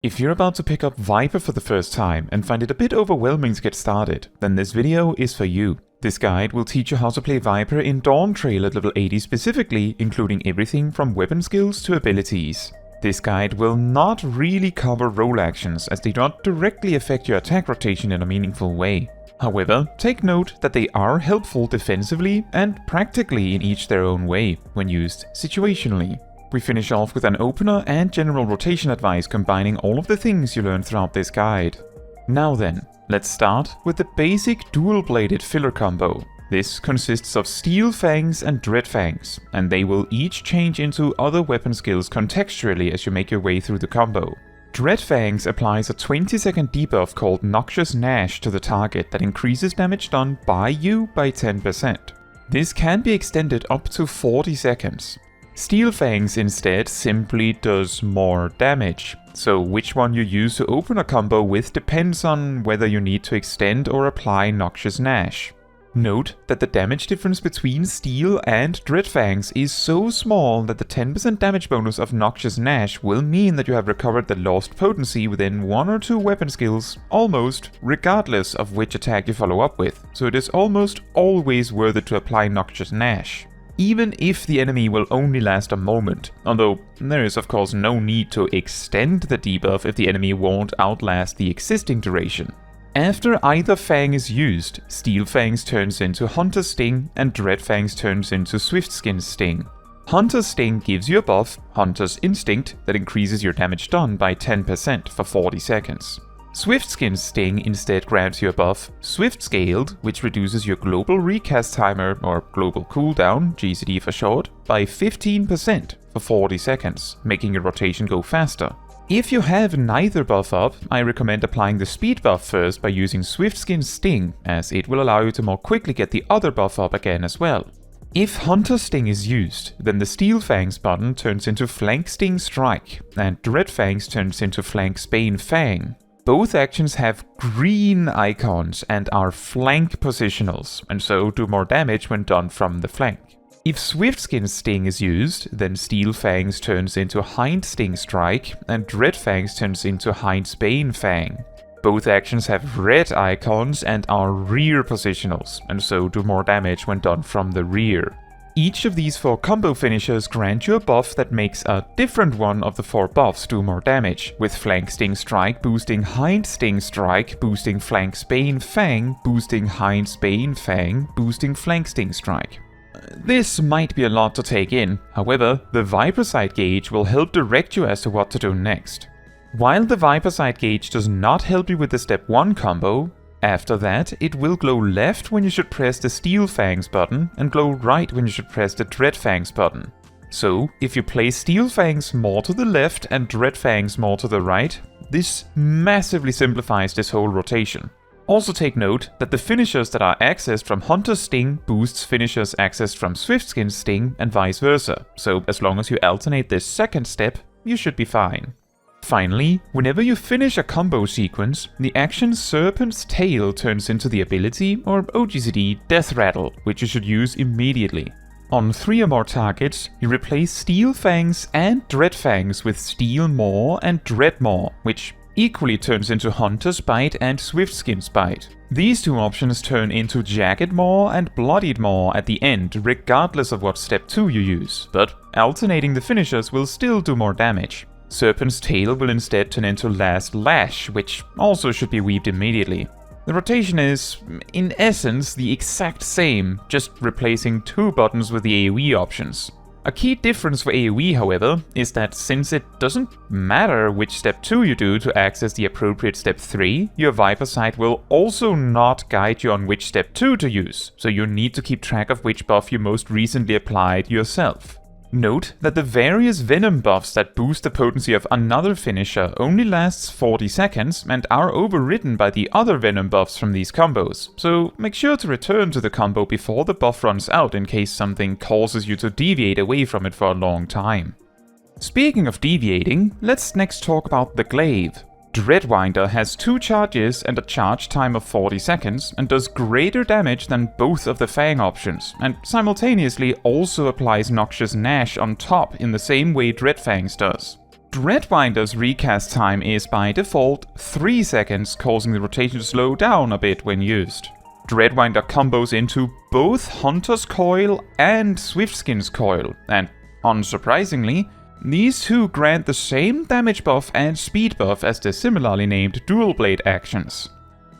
If you're about to pick up Viper for the first time and find it a bit overwhelming to get started, then this video is for you. This guide will teach you how to play Viper in Dawntrail at level 80 specifically, including everything from weapon skills to abilities. This guide will not really cover role actions, as they don't directly affect your attack rotation in a meaningful way. However, take note that they are helpful defensively and practically in each their own way, when used situationally. We finish off with an opener and general rotation advice combining all of the things you learn throughout this guide. Now then, let's start with the basic dual-bladed filler combo. This consists of Steel Fangs and Dread Fangs, and they will each change into other weapon skills contextually as you make your way through the combo. Dread Fangs applies a 20-second debuff called Noxious Gnash to the target that increases damage done by you by 10%. This can be extended up to 40 seconds. Steel Fangs instead simply does more damage, so which one you use to open a combo with depends on whether you need to extend or apply Noxious Gnash. Note that the damage difference between Steel and Dread Fangs is so small that the 10% damage bonus of Noxious Gnash will mean that you have recovered the lost potency within one or two weapon skills, almost regardless of which attack you follow up with, so it is almost always worth it to apply Noxious Gnash. Even if the enemy will only last a moment, although there is of course no need to extend the debuff if the enemy won't outlast the existing duration. After either Fang is used, Steel Fangs turns into Hunter's Sting and Dread Fangs turns into Swiftskin's Sting. Hunter's Sting gives you a buff, Hunter's Instinct, that increases your damage done by 10% for 40 seconds. Swiftskin's Sting instead grants you a buff, Swift Scaled, which reduces your global recast timer, or global cooldown, GCD for short, by 15% for 40 seconds, making your rotation go faster. If you have neither buff up, I recommend applying the speed buff first by using Swiftskin's Sting, as it will allow you to more quickly get the other buff up again as well. If Hunter's Sting is used, then the Steel Fangs button turns into Flank Sting Strike, and Dread Fangs turns into Flank Bane Fang. Both actions have green icons and are flank positionals, and so do more damage when done from the flank. If Swiftskin's Sting is used, then Steel Fangs turns into Hind Sting Strike, and Dread Fangs turns into Hind Bane Fang. Both actions have red icons and are rear positionals, and so do more damage when done from the rear. Each of these 4 combo finishers grant you a buff that makes a different one of the 4 buffs do more damage, with Flank Sting Strike boosting Hind Sting Strike, boosting Flank Bane Fang, boosting Hind Bane Fang, boosting Flank Sting Strike. This might be a lot to take in, however, the Viper Sight gauge will help direct you as to what to do next. While the Viper Sight gauge does not help you with the step 1 combo, after that, it will glow left when you should press the Steel Fangs button and glow right when you should press the Dread Fangs button. So, if you place Steel Fangs more to the left and Dread Fangs more to the right, this massively simplifies this whole rotation. Also take note that the finishers that are accessed from Hunter's Sting boosts finishers accessed from Swiftskin's Sting and vice versa, so as long as you alternate this second step, you should be fine. Finally, whenever you finish a combo sequence, the action Serpent's Tail turns into the ability, or OGCD, Death Rattle, which you should use immediately. On 3 or more targets, you replace Steel Fangs and Dread Fangs with Steel Maw and Dread Maw, which equally turns into Hunter's Bite and Swiftskin's Bite. These 2 options turn into Jagged Maw and Bloodied Maw at the end, regardless of what step 2 you use, but alternating the finishers will still do more damage. Serpent's Tail will instead turn into Last Lash, which also should be weaved immediately. The rotation is, in essence, the exact same, just replacing 2 buttons with the AoE options. A key difference for AoE, however, is that since it doesn't matter which step 2 you do to access the appropriate step 3, your Viper Sight will also not guide you on which step 2 to use, so you need to keep track of which buff you most recently applied yourself. Note that the various Venom buffs that boost the potency of another finisher only lasts 40 seconds and are overridden by the other Venom buffs from these combos, so make sure to return to the combo before the buff runs out in case something causes you to deviate away from it for a long time. Speaking of deviating, let's next talk about the Glaive. Dreadwinder has 2 charges and a charge time of 40 seconds and does greater damage than both of the Fang options, and simultaneously also applies Noxious Gnash on top in the same way Dread Fangs does. Dreadwinder's recast time is by default 3 seconds, causing the rotation to slow down a bit when used. Dreadwinder combos into both Hunter's Coil and Swiftskin's Coil, and unsurprisingly, these two grant the same damage buff and speed buff as the similarly named dual blade actions.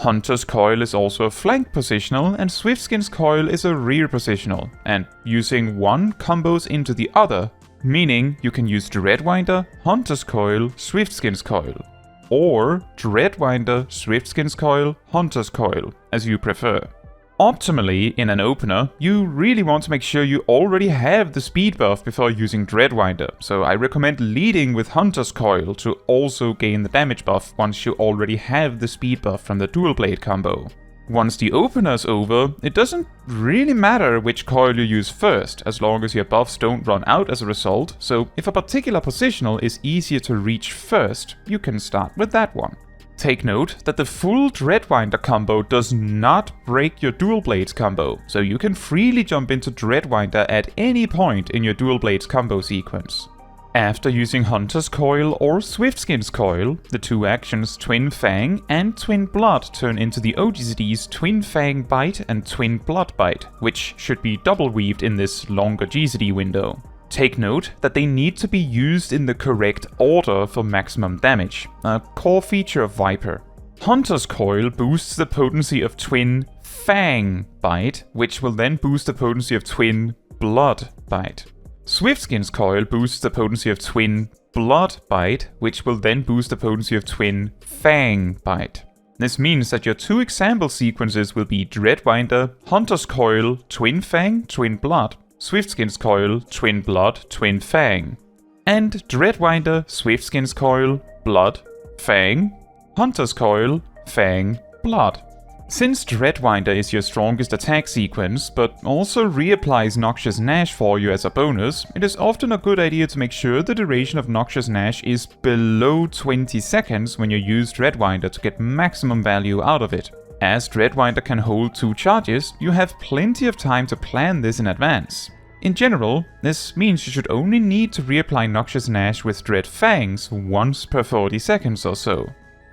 Hunter's Coil is also a flank positional, and Swiftskin's Coil is a rear positional, and using one combos into the other, meaning you can use Dreadwinder, Hunter's Coil, Swiftskin's Coil, or Dreadwinder, Swiftskin's Coil, Hunter's Coil, as you prefer. Optimally, in an opener, you really want to make sure you already have the speed buff before using Dreadwinder, so I recommend leading with Hunter's Coil to also gain the damage buff once you already have the speed buff from the dual blade combo. Once the opener's over, it doesn't really matter which coil you use first, as long as your buffs don't run out as a result, so if a particular positional is easier to reach first, you can start with that one. Take note that the full Dreadwinder combo does not break your dual blades combo, so you can freely jump into Dreadwinder at any point in your dual blades combo sequence. After using Hunter's Coil or Swiftskin's Coil, the two actions Twin Fang and Twin Blood turn into the OGCD's Twin Fang Bite and Twin Blood Bite, which should be double weaved in this longer GCD window. Take note that they need to be used in the correct order for maximum damage, a core feature of Viper. Hunter's Coil boosts the potency of Twin Fang Bite, which will then boost the potency of Twin Blood Bite. Swiftskin's Coil boosts the potency of Twin Blood Bite, which will then boost the potency of Twin Fang Bite. This means that your two example sequences will be Dreadwinder, Hunter's Coil, Twin Fang, Twin Blood, Swiftskin's Coil, Twin Blood, Twin Fang, and Dreadwinder, Swiftskin's Coil, Blood, Fang, Hunter's Coil, Fang, Blood. Since Dreadwinder is your strongest attack sequence, but also reapplies Noxious Gnash for you as a bonus, it is often a good idea to make sure the duration of Noxious Gnash is below 20 seconds when you use Dreadwinder to get maximum value out of it. As Dreadwinder can hold 2 charges, you have plenty of time to plan this in advance. In general, this means you should only need to reapply Noxious Gnash with Dread Fangs once per 40 seconds or so.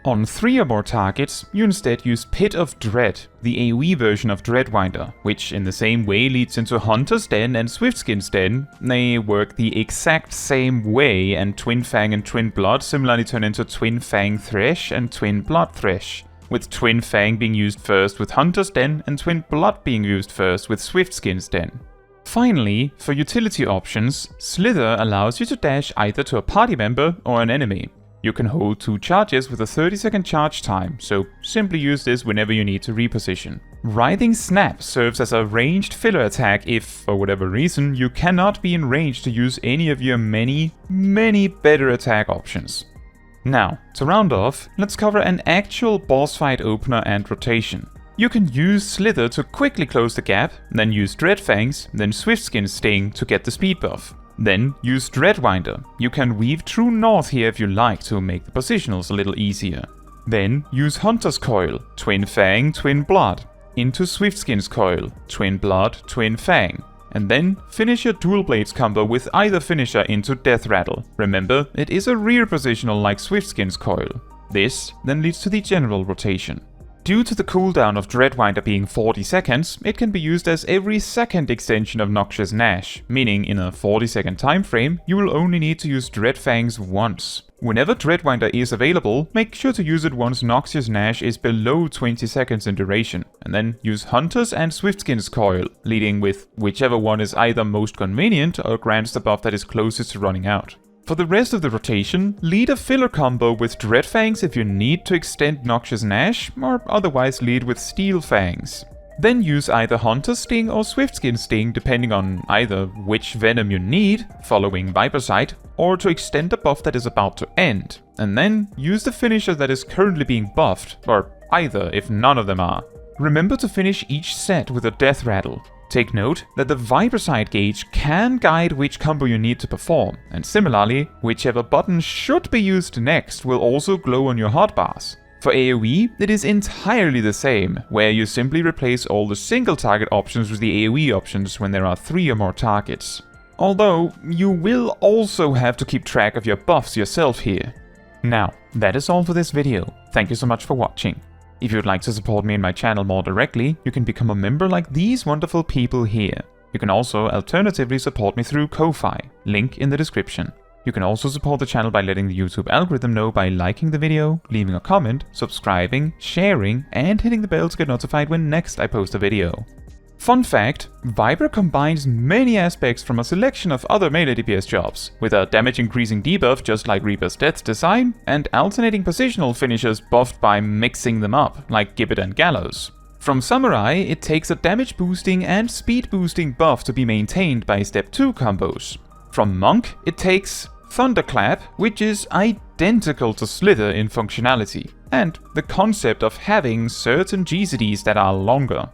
On 3 or more targets, you instead use Pit of Dread, the AoE version of Dreadwinder, which in the same way leads into Hunter's Den and Swiftskin's Den. They work the exact same way, and Twin Fang and Twin Blood similarly turn into Twin Fang Thresh and Twin Blood Thresh, with Twin Fang being used first with Hunter's Den and Twin Blood being used first with Swiftskin's Den. Finally, for utility options, Slither allows you to dash either to a party member or an enemy. You can hold 2 charges with a 30-second charge time, so simply use this whenever you need to reposition. Writhing Snap serves as a ranged filler attack if, for whatever reason, you cannot be in range to use any of your many better attack options. Now, to round off, let's cover an actual boss fight opener and rotation. You can use Slither to quickly close the gap, then use Dreadfangs, then Swiftskin's Sting to get the speed buff. Then use Dreadwinder. You can weave True North here if you like to make the positionals a little easier. Then use Hunter's Coil, Twin Fang, Twin Blood, into Swiftskin's Coil, Twin Blood, Twin Fang, and then finish your dual blades combo with either finisher into Death Rattle. Remember, it is a rear positional like Swiftskin's Coil. This then leads to the general rotation. Due to the cooldown of Dreadwinder being 40 seconds, it can be used as every second extension of Noxious Gnash, meaning in a 40-second time frame, you will only need to use Dreadfangs once. Whenever Dreadwinder is available, make sure to use it once Noxious Gnash is below 20 seconds in duration, and then use Hunter's and Swiftskin's Coil, leading with whichever one is either most convenient or grants the buff that is closest to running out. For the rest of the rotation, lead a filler combo with Dreadfangs if you need to extend Noxious Gnash, or otherwise lead with Steel Fangs. Then use either Hunter's Sting or Swiftskin's Sting depending on either which venom you need, following Viper Sight, or to extend the buff that is about to end. And then use the finisher that is currently being buffed, or either if none of them are. Remember to finish each set with a Death Rattle. Take note that the Viper Sight gauge can guide which combo you need to perform, and similarly, whichever button should be used next will also glow on your hotbars. For AoE, it is entirely the same, where you simply replace all the single target options with the AoE options when there are 3 or more targets. Although, you will also have to keep track of your buffs yourself here. Now, that is all for this video. Thank you so much for watching. If you would like to support me and my channel more directly, you can become a member like these wonderful people here. You can also alternatively support me through Ko-Fi, link in the description. You can also support the channel by letting the YouTube algorithm know by liking the video, leaving a comment, subscribing, sharing, and hitting the bell to get notified when next I post a video. Fun fact, Viper combines many aspects from a selection of other melee DPS jobs, with a damage increasing debuff just like Reaper's Death design, and alternating positional finishers buffed by mixing them up, like Gibbet and Gallows. From Samurai, it takes a damage boosting and speed boosting buff to be maintained by Step 2 combos. From Monk, it takes Thunderclap, which is identical to Slither in functionality, and the concept of having certain GCDs that are longer.